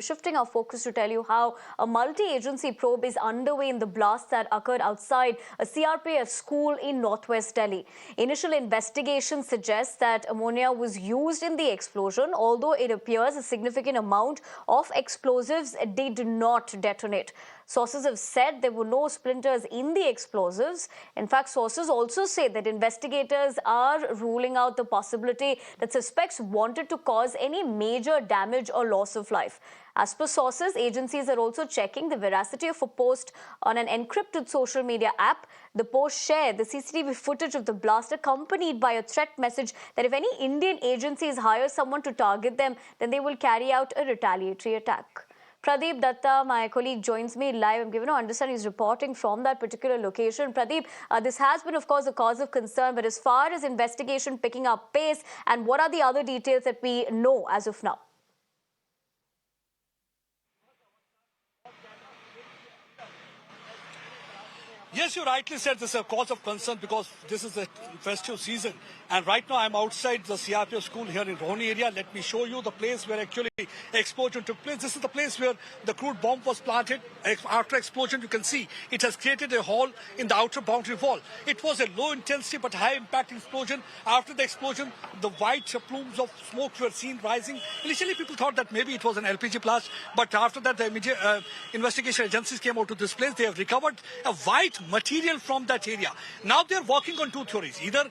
Shifting our focus to tell you how a multi-agency probe is underway in the blast that occurred outside a CRPF school in northwest Delhi. Initial investigation suggests that ammonia was used in the explosion, although it appears a significant amount of explosives did not detonate. Sources have said there were no splinters in the explosives. In fact, sources also say that investigators are ruling out the possibility that suspects wanted to cause any major damage or loss of life. As per sources, agencies are also checking the veracity of a post on an encrypted social media app. The post shared the CCTV footage of the blast accompanied by a threat message that if any Indian agencies hire someone to target them, then they will carry out a retaliatory attack. Pradeep Datta, my colleague, joins me live. I'm given to understand he's reporting from that particular location. Pradeep, this has been, of course, a cause of concern, but as far as investigation picking up pace, and what are the other details that we know as of now? Yes, you rightly said this is a cause of concern because this is a festive season. And right now I'm outside the CRPF school here in Rohini area. Let me show you the place where actually explosion took place. This is the place where the crude bomb was planted. After explosion, you can see it has created a hole in the outer boundary wall. It was a low intensity but high impact explosion. After the explosion, the white plumes of smoke were seen rising. Initially, people thought that maybe it was an LPG blast. But after that, the immediate investigation agencies came out to this place. They have recovered a white material from that area. Now they are working on two theories. Either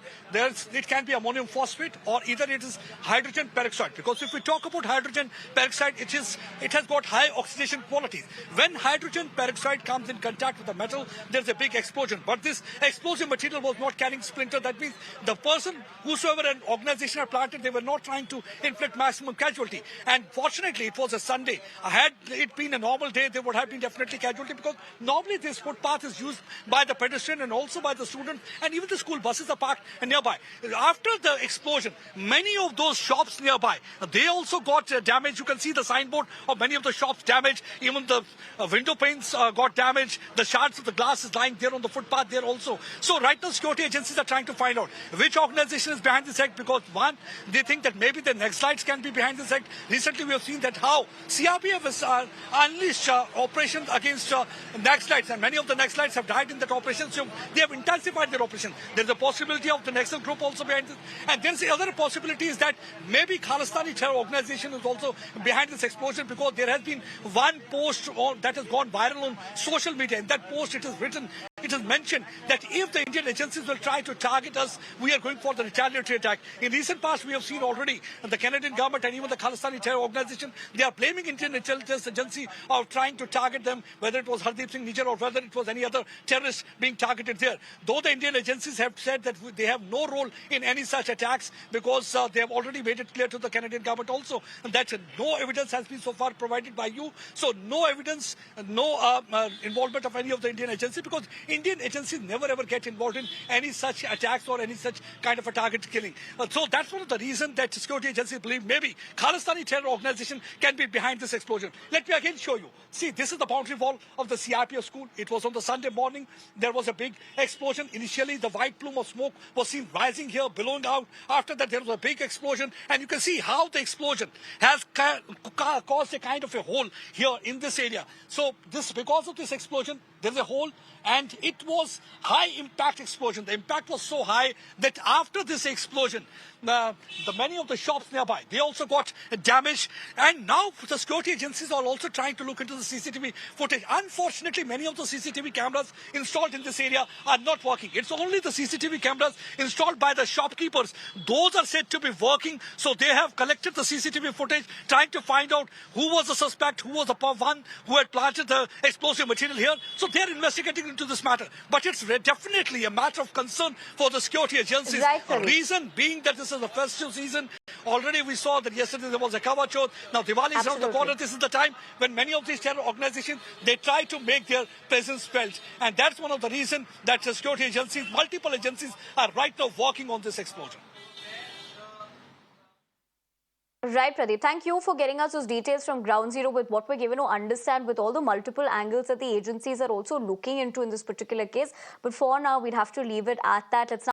it can be ammonium phosphate or either it is hydrogen peroxide. Because if we talk about hydrogen peroxide, it has got high oxidation qualities. When hydrogen peroxide comes in contact with the metal, there's a big explosion. But this explosive material was not carrying splinter. That means the person, whosoever an organization had planted, they were not trying to inflict maximum casualty. And fortunately, it was a Sunday. Had it been a normal day, there would have been definitely casualty because normally this footpath is used by the pedestrian and also by the student, and even the school buses are parked nearby. After the explosion, many of those shops nearby, they also got damaged. You can see the signboard of many of the shops damaged. Even the window panes got damaged. The shards of the glass is lying there on the footpath there also. So right now, security agencies are trying to find out which organization is behind this act because one, they think that maybe the Naxalites can be behind this act. Recently, we have seen that how CRPF has unleashed operations against Naxalites, and many of the Naxalites have died in that operation, so they have intensified their operation. There's a possibility of the Naxal group also behind this, and then the other possibility is that maybe Khalistani terror organization is also behind this explosion because there has been one post that has gone viral on social media. In that post, it is written, it is mentioned that if the Indian agencies will try to target us, we are going for the retaliatory attack. In recent past, we have seen already the Canadian government and even the Khalistani terror organization, they are blaming Indian intelligence agency of trying to target them, whether it was Hardeep Singh Nijjar or whether it was any other terrorist being targeted there. Though the Indian agencies have said that they have no role in any such attacks because they have already made it clear to the Canadian government also that no evidence has been so far provided by you. So no evidence, no involvement of any of the Indian agencies because Indian agencies never ever get involved in any such attacks or any such kind of a target killing. So that's one of the reasons that security agencies believe maybe Khalistani terror organization can be behind this explosion. Let me again show you. See, this is the boundary wall of the CRPF school. It was on the Sunday morning. There was a big explosion. Initially, the white plume of smoke was seen rising here, billowing out. After that, there was a big explosion. And you can see how the explosion has caused a kind of a hole here in this area. So because of this explosion, there's a hole, and it was high impact explosion. The impact was so high that after this explosion, many of the shops nearby, they also got damaged. And now the security agencies are also trying to look into the CCTV footage. Unfortunately, many of the CCTV cameras installed in this area are not working. It's only the CCTV cameras installed by the shopkeepers. Those are said to be working. So they have collected the CCTV footage, trying to find out who was the suspect, who was the one who had planted the explosive material here. So they're investigating into this matter. But it's definitely a matter of concern for the security agencies. Exactly. Reason being that this is a festive season. Already we saw that yesterday there was a Karwa Chauth. Now Diwali is around the corner. This is the time when many of these terror organizations, they try to make their presence felt. And that's one of the reasons that the security agencies, multiple agencies, are right now working on this explosion. Right, Pradeep. Thank you for getting us those details from ground zero with what we're given to understand with all the multiple angles that the agencies are also looking into in this particular case. But for now, we'd have to leave it at that. Let's now